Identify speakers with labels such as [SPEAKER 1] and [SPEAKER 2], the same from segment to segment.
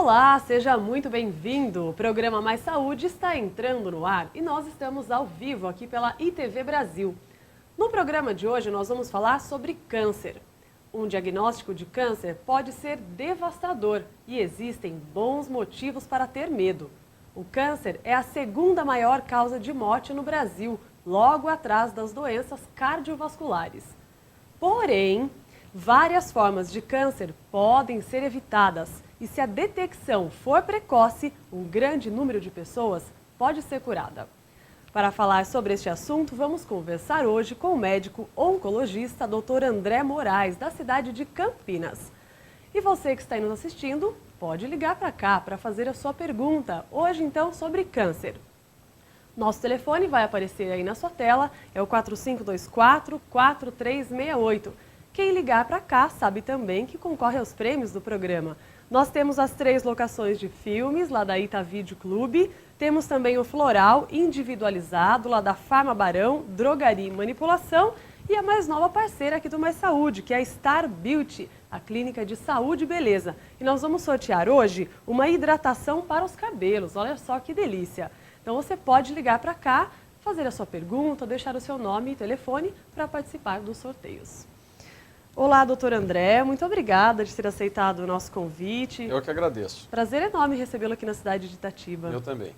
[SPEAKER 1] Olá, seja muito bem-vindo. O programa Mais Saúde está entrando no ar e nós estamos ao vivo aqui pela ITV Brasil. No programa de hoje nós vamos falar sobre câncer. Um diagnóstico de câncer pode ser devastador e existem bons motivos para ter medo. O câncer é a segunda maior causa de morte no Brasil, logo atrás das doenças cardiovasculares. Porém, várias formas de câncer podem ser evitadas e se a detecção for precoce, um grande número de pessoas pode ser curada. Para falar sobre este assunto, vamos conversar hoje com o médico oncologista Dr. André Moraes, da cidade de Campinas. E você que está aí nos assistindo, pode ligar para cá para fazer a sua pergunta, hoje então sobre câncer. Nosso telefone vai aparecer aí na sua tela, é o 4524-4368. Quem ligar para cá sabe também que concorre aos prêmios do programa. Nós temos as 3 locações de filmes, lá da Ita Vídeo Clube. Temos também o Floral individualizado, lá da Farma Barão, Drogaria e Manipulação. E a mais nova parceira aqui do Mais Saúde, que é a Star Beauty, a clínica de saúde e beleza. E nós vamos sortear hoje uma hidratação para os cabelos. Olha só que delícia. Então você pode ligar para cá, fazer a sua pergunta, deixar o seu nome e telefone para participar dos sorteios. Olá, doutor André, muito obrigada de ter aceitado o nosso convite.
[SPEAKER 2] Eu que agradeço.
[SPEAKER 1] Prazer enorme recebê-lo aqui na cidade de Itatiba.
[SPEAKER 2] Eu também.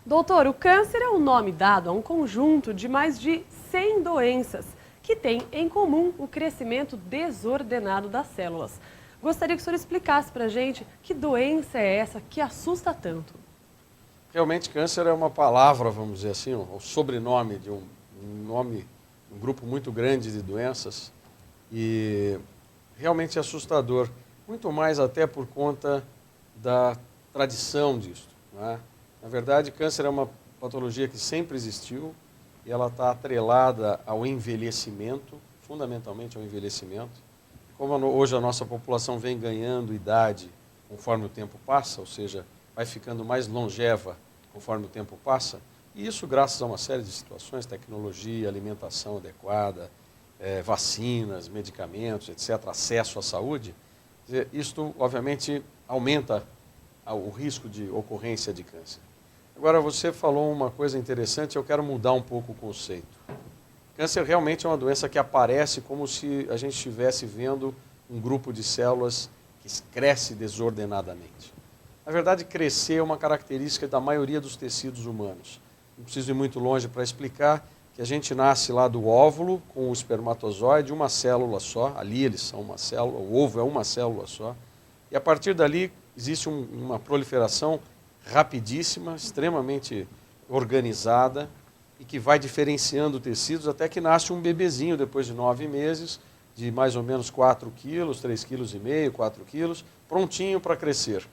[SPEAKER 1] Doutor, o câncer é um nome dado a um conjunto de mais de 100 doenças que têm em comum o crescimento desordenado das células. Gostaria que o senhor explicasse para a gente que doença é essa que assusta tanto.
[SPEAKER 2] Realmente, câncer é uma palavra, vamos dizer assim, o sobrenome de um grupo muito grande de doenças. E realmente é assustador, muito mais até por conta da tradição disso, não é? Na verdade, câncer é uma patologia que sempre existiu e ela está atrelada ao envelhecimento, fundamentalmente ao envelhecimento. Como hoje a nossa população vem ganhando idade conforme o tempo passa, ou seja, vai ficando mais longeva conforme o tempo passa, e isso graças a uma série de situações, tecnologia, alimentação adequada, vacinas, medicamentos, etc., acesso à saúde, isto obviamente aumenta o risco de ocorrência de câncer. Agora você falou uma coisa interessante, eu quero mudar um pouco o conceito. Câncer realmente é uma doença que aparece como se a gente estivesse vendo um grupo de células que cresce desordenadamente. Na verdade, crescer é uma característica da maioria dos tecidos humanos. Não preciso ir muito longe para explicar que a gente nasce lá do óvulo com o espermatozoide, uma célula só, ali eles são uma célula, o ovo é uma célula só, e a partir dali existe uma proliferação rapidíssima, extremamente organizada, e que vai diferenciando tecidos até que nasce um bebezinho depois de 9 meses, de mais ou menos 4 quilos, 3,5 kg, 4 quilos, prontinho para crescer,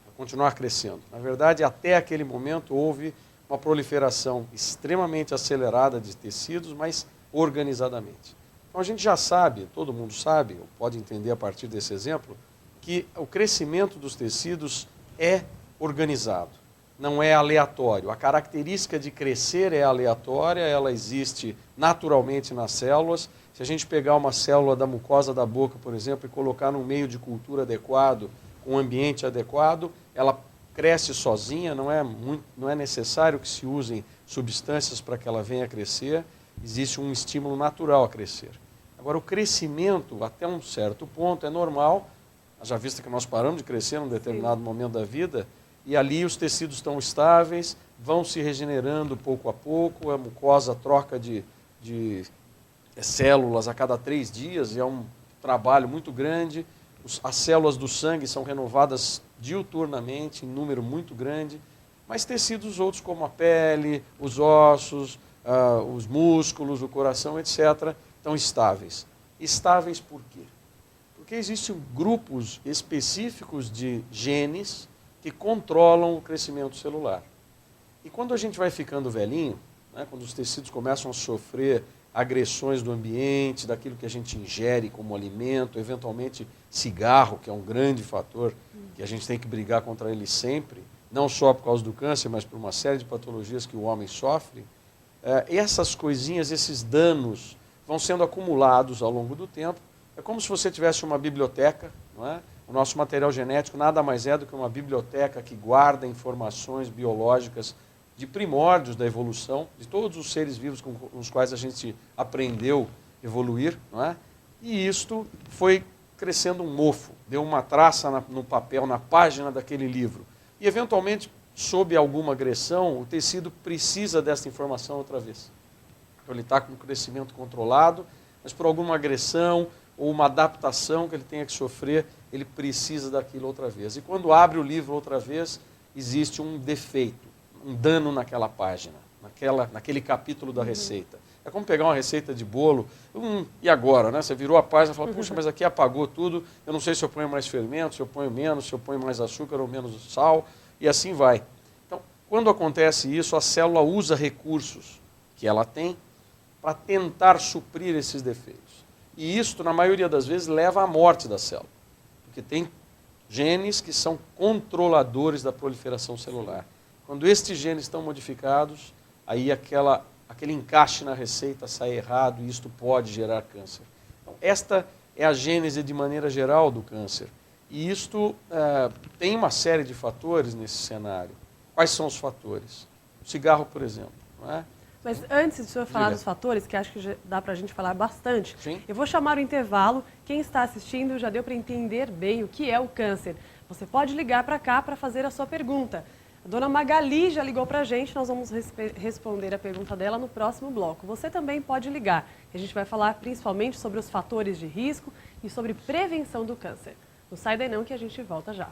[SPEAKER 2] para continuar crescendo. Na verdade, até aquele momento houve uma proliferação extremamente acelerada de tecidos, mas organizadamente. Então a gente já sabe, todo mundo sabe, ou pode entender a partir desse exemplo, que o crescimento dos tecidos é organizado, não é aleatório. A característica de crescer é aleatória, ela existe naturalmente nas células. Se a gente pegar uma célula da mucosa da boca, por exemplo, e colocar num meio de cultura adequado, com um ambiente adequado, ela cresce sozinha, não é necessário que se usem substâncias para que ela venha a crescer, existe um estímulo natural a crescer. Agora, o crescimento, até um certo ponto, é normal, já visto que nós paramos de crescer num determinado momento da vida, e ali os tecidos estão estáveis, vão se regenerando pouco a pouco, a mucosa troca de células a cada 3 dias, e é um trabalho muito grande. As células do sangue são renovadas diuturnamente, em número muito grande, mas tecidos outros como a pele, os ossos, os músculos, o coração, etc., estão estáveis. Estáveis por quê? Porque existem grupos específicos de genes que controlam o crescimento celular. E quando a gente vai ficando velhinho, né, quando os tecidos começam a sofrer agressões do ambiente, daquilo que a gente ingere como alimento, eventualmente cigarro, que é um grande fator que a gente tem que brigar contra ele sempre, não só por causa do câncer, mas por uma série de patologias que o homem sofre, essas coisinhas, esses danos vão sendo acumulados ao longo do tempo. É como se você tivesse uma biblioteca, não é? O nosso material genético nada mais é do que uma biblioteca que guarda informações biológicas de primórdios da evolução, de todos os seres vivos com os quais a gente aprendeu a evoluir, não é? E isto foi crescendo um mofo, deu uma traça no papel, na página daquele livro. E, eventualmente, sob alguma agressão, o tecido precisa dessa informação outra vez. Então, ele está com um crescimento controlado, mas por alguma agressão ou uma adaptação que ele tenha que sofrer, ele precisa daquilo outra vez. E quando abre o livro outra vez, existe um defeito, um dano naquela página, naquele capítulo da receita. É como pegar uma receita de bolo, e agora, né? Você virou a página e fala, puxa, mas aqui apagou tudo, eu não sei se eu ponho mais fermento, se eu ponho menos, se eu ponho mais açúcar ou menos sal, e assim vai. Então, quando acontece isso, a célula usa recursos que ela tem para tentar suprir esses defeitos. E isto, na maioria das vezes, leva à morte da célula. Porque tem genes que são controladores da proliferação celular. Quando estes genes estão modificados, aí aquele encaixe na receita sai errado e isto pode gerar câncer. Então, esta é a gênese de maneira geral do câncer. E isto tem uma série de fatores nesse cenário. Quais são os fatores? O cigarro, por exemplo, não é?
[SPEAKER 1] Mas antes de o senhor falar dos fatores, que acho que já dá para a gente falar bastante,
[SPEAKER 2] Sim.
[SPEAKER 1] Eu vou chamar o intervalo. Quem está assistindo já deu para entender bem o que é o câncer. Você pode ligar para cá para fazer a sua pergunta. A dona Magali já ligou para a gente, nós vamos responder a pergunta dela no próximo bloco. Você também pode ligar. A gente vai falar principalmente sobre os fatores de risco e sobre prevenção do câncer. Não sai daí não que a gente volta já.